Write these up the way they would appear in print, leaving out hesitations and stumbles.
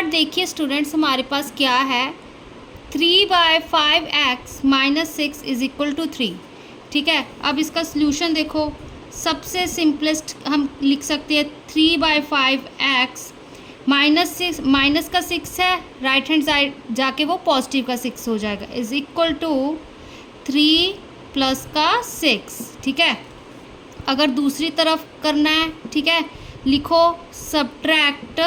Part देखिए students, हमारे पास क्या है, 3/5x minus 6 is equal to 3। ठीक है, अब इसका सोल्यूशन देखो, सबसे सिंपलेस्ट हम लिख सकते हैं 3/5x माइनस का 6 है, राइट हैंड साइड जाके वो पॉजिटिव का 6 हो जाएगा, इज इक्वल टू 3 प्लस का 6। ठीक है, अगर दूसरी तरफ करना है, ठीक है, लिखो सब्ट्रैक्ट,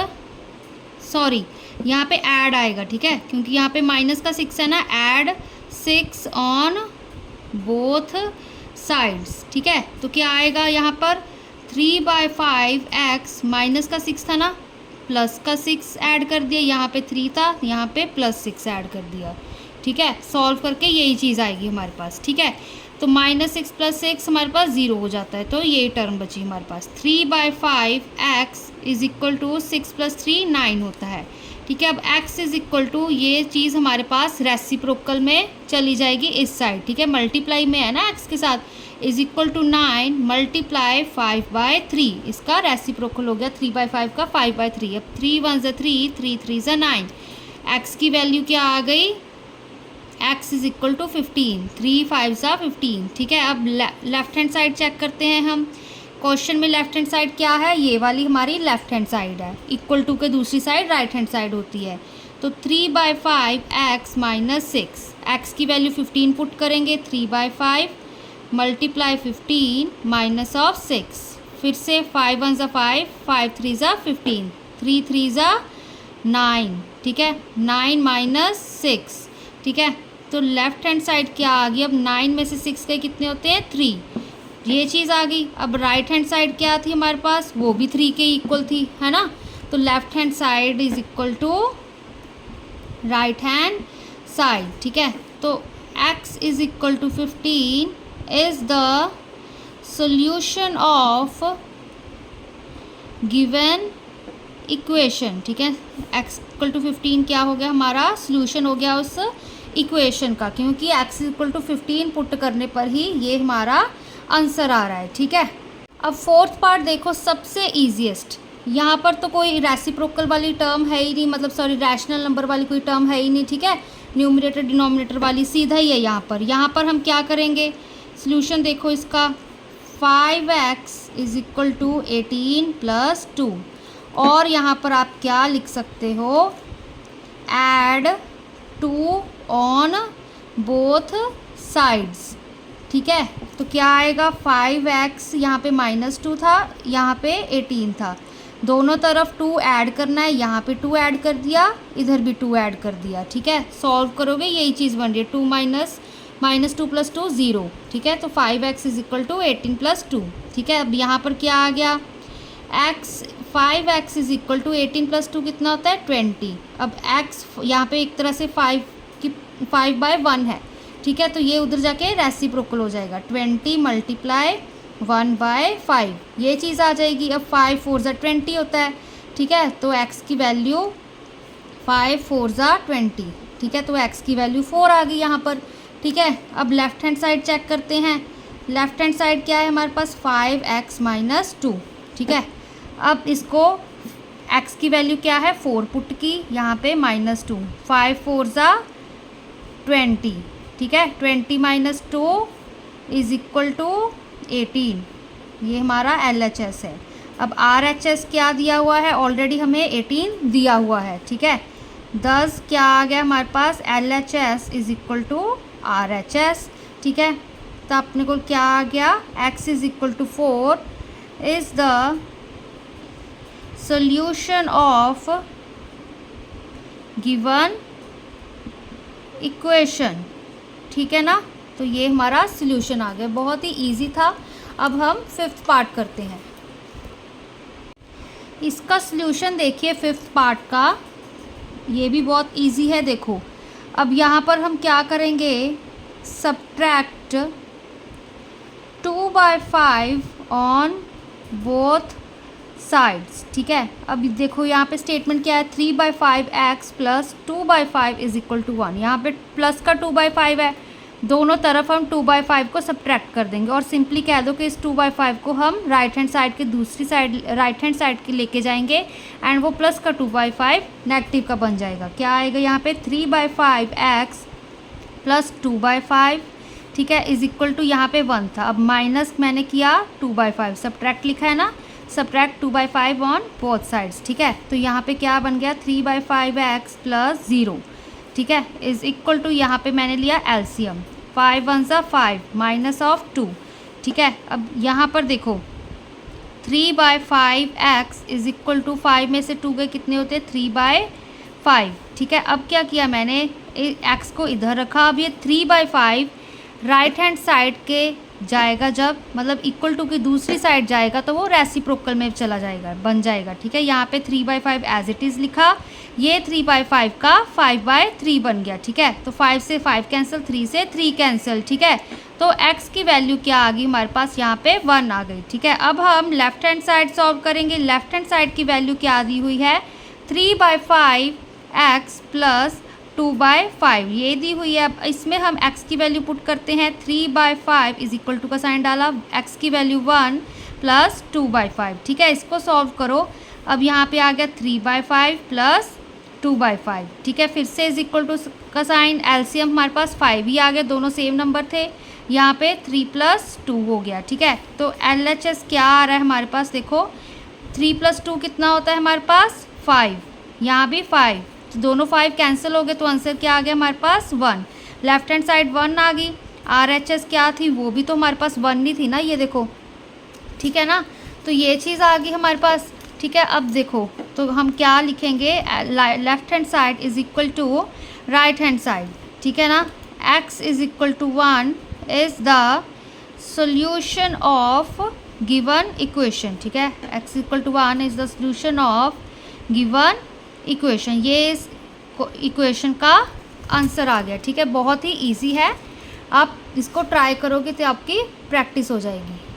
सॉरी यहाँ पे ऐड आएगा, ठीक है, क्योंकि यहाँ पे माइनस का 6 है ना, ऐड 6 ऑन बोथ साइड्स। ठीक है, तो क्या आएगा यहाँ पर 3/5x माइनस का 6 था ना, प्लस का 6 ऐड कर दिया, यहाँ पे 3 था, यहाँ पे प्लस 6 ऐड कर दिया। ठीक है, सॉल्व करके यही चीज़ आएगी हमारे पास। ठीक है, तो -6 + 6 हमारे पास 0 हो जाता है, तो ये टर्म बची हमारे पास। 3/5x इज इक्वल टू 6 + 3 9 होता है। ठीक है, अब x इज इक्वल टू, ये चीज़ हमारे पास रेसिप्रोकल में चली जाएगी इस साइड। ठीक है, मल्टीप्लाई में है ना x के साथ, इज इक्वल टू 9 × 5/3, इसका रेसिप्रोकल हो गया 3/5 का 5/3। अब 3 × 1 = 3, 3 × 3 = 9, x की वैल्यू क्या आ गई, x इज इक्वल टू 15, 3 × 5 = 15। ठीक है, अब लेफ्ट हैंड साइड चेक करते हैं हम। क्वेश्चन में लेफ्ट हैंड साइड क्या है, ये वाली हमारी लेफ्ट हैंड साइड है, इक्वल टू के दूसरी साइड राइट हैंड साइड होती है। तो 3/5x माइनस 6, x की वैल्यू 15 पुट करेंगे, 3/5 मल्टीप्लाई 15 माइनस ऑफ 6, फिर से 5 × 1 = 5, 5 × 3 = 15, 3 × 3 = 9। ठीक है, 9 माइनस 6। ठीक है, तो लेफ्ट हैंड साइड क्या आ गई, अब 9 में से 6 के कितने होते हैं, 3, ये चीज़ आ गई। अब राइट हैंड साइड क्या थी हमारे पास, वो भी 3 के इक्वल थी, है ना, तो left hand side is equal to right hand side. ठीक है, तो x is equal to 15 is the solution of given equation. ठीक है, x इक्वल टू 15 क्या हो गया, हमारा सॉल्यूशन हो गया उस इक्वेशन का, क्योंकि x इक्वल टू 15 पुट करने पर ही ये हमारा आंसर आ रहा है। ठीक है, अब फोर्थ पार्ट देखो, सबसे ईजीएस्ट। यहाँ पर तो कोई रेसिप्रोकल वाली टर्म है ही नहीं, मतलब सॉरी रैशनल नंबर वाली कोई टर्म है ही नहीं। ठीक है, न्यूमरेटर डिनोमिनेटर वाली सीधा ही है यहाँ पर। यहाँ पर हम क्या करेंगे, सॉल्यूशन देखो इसका, 5x इज इक्वल टू 18 + 2, और यहाँ पर आप क्या लिख सकते हो, ऐड 2 ऑन बोथ साइड्स। ठीक है, तो क्या आएगा, 5x यहाँ पे -2 था, यहाँ पे 18 था, दोनों तरफ 2 ऐड करना है, यहाँ पे 2 ऐड कर दिया, इधर भी 2 ऐड कर दिया। ठीक है, सॉल्व करोगे यही चीज़ बन रही है, 2 - 2 + 2 0। ठीक है, तो 5x इज इक्वल टू 18 + 2। ठीक है, अब यहाँ पर क्या आ गया, 5x इज इक्वल टू 18 + 2 कितना होता है, 20। अब x यहाँ पे एक तरह से 5/1 है। ठीक है, तो ये उधर जाके रेसिप्रोकल हो जाएगा, 20 × 1/5, ये चीज़ आ जाएगी। अब 5 × 4 = 20 होता है। ठीक है, तो x की वैल्यू 5 × 4 = 20। ठीक है, तो x की वैल्यू 4 आ गई यहाँ पर। ठीक है, अब लेफ्ट हैंड साइड चेक करते हैं। लेफ्ट हैंड साइड क्या है हमारे पास, 5x माइनस 2। ठीक है, अब इसको x की वैल्यू क्या है, 4 पुट की, यहाँ पे -2, 5 × 4 = 20। ठीक है, 20 - 2 इज इक्वल टू 18, ये हमारा LHS है। अब RHS क्या दिया हुआ है, ऑलरेडी हमें 18 दिया हुआ है। ठीक है, 10 क्या आ गया हमारे पास, LHS is equal to RHS। ठीक है, तो अपने को क्या आ गया, x is equal to 4 is the solution of given equation. ठीक है ना, तो ये हमारा सॉल्यूशन आ गया, बहुत ही इजी था। अब हम फिफ्थ पार्ट करते हैं। इसका सॉल्यूशन देखिए फिफ्थ पार्ट का, ये भी बहुत इजी है। देखो, अब यहाँ पर हम क्या करेंगे, सब्ट्रैक्ट 2/5 ऑन बोथ साइड्स। ठीक है, अब देखो यहाँ पे स्टेटमेंट क्या है, 3/5x + 2/5 इज इक्वल टू 1। यहाँ पे प्लस का 2/5 है, दोनों तरफ हम 2/5 को सब्ट्रैक्ट कर देंगे और सिंपली कह दो कि इस 2/5 को हम राइट हैंड साइड के दूसरी साइड राइट हैंड साइड के लेके जाएंगे एंड वो प्लस का 2/5 नेगेटिव का बन जाएगा। क्या आएगा यहाँ पे 3/5x प्लस 2/5, ठीक है, इज इक्वल टू यहाँ पे 1 था, अब माइनस मैंने किया 2/5, सब्ट्रैक्ट लिखा है ना, सब्ट्रैक्ट 2/5 ऑन बोथ साइड्स, ठीक है। तो यहाँ पे क्या बन गया 3/5x प्लस 0, ठीक है, इज इक्वल टू यहाँ पे मैंने लिया एलसीएम 5 1 सा 5 माइनस ऑफ 2, ठीक है। अब यहाँ पर देखो 3/5x इज इक्वल टू 5 में से 2 गए कितने होते हैं 3/5, ठीक है। अब क्या किया मैंने x को इधर रखा, अब ये 3/5 राइट हैंड साइड के जाएगा जब मतलब इक्वल टू की दूसरी साइड जाएगा तो वो रेसिप्रोकल में चला जाएगा बन जाएगा, ठीक है। यहाँ पे 3/5 एज इट इज़ लिखा, ये 3/5 का 5/3 बन गया, ठीक है। तो 5 से 5 कैंसिल, 3 से 3 कैंसिल, ठीक है। तो x की वैल्यू क्या आ गई हमारे पास यहाँ पे 1 आ गई, ठीक है। अब हम लेफ्ट हैंड साइड सॉल्व करेंगे। लेफ्ट हैंड साइड की वैल्यू क्या दी हुई है 3/5x प्लस 2/5 ये दी हुई है। अब इसमें हम x की वैल्यू पुट करते हैं 3/5 इज इक्वल टू का साइन डाला, x की वैल्यू 1 प्लस 2/5, ठीक है। इसको सॉल्व करो, अब यहाँ पे आ गया 3/5 प्लस 2/5, ठीक है। फिर से इज इक्वल टू का साइन, एलसीएम हमारे पास 5 ही आ गया, दोनों सेम नंबर थे, यहाँ पे 3 + 2 हो गया, ठीक है। तो LHS क्या आ रहा है हमारे पास, देखो 3 + 2 कितना होता है हमारे पास 5, यहाँ भी 5, तो दोनों 5 कैंसिल हो गए, तो आंसर क्या आ गया हमारे पास 1। लेफ्ट हैंड साइड 1 आ गई, RHS क्या थी वो भी तो हमारे पास 1 ही थी ना, ये देखो, ठीक है ना। तो ये चीज़ आ गई हमारे पास, ठीक है। अब देखो तो हम क्या लिखेंगे, left hand side is equal to right hand side, ठीक है ना। x is equal to 1 is the solution of given equation, ठीक है। x equal to 1 is the solution of given equation, ये इस इक्वेशन का आंसर आ गया, ठीक है। बहुत ही इजी है, आप इसको ट्राई करोगे तो आपकी प्रैक्टिस हो जाएगी।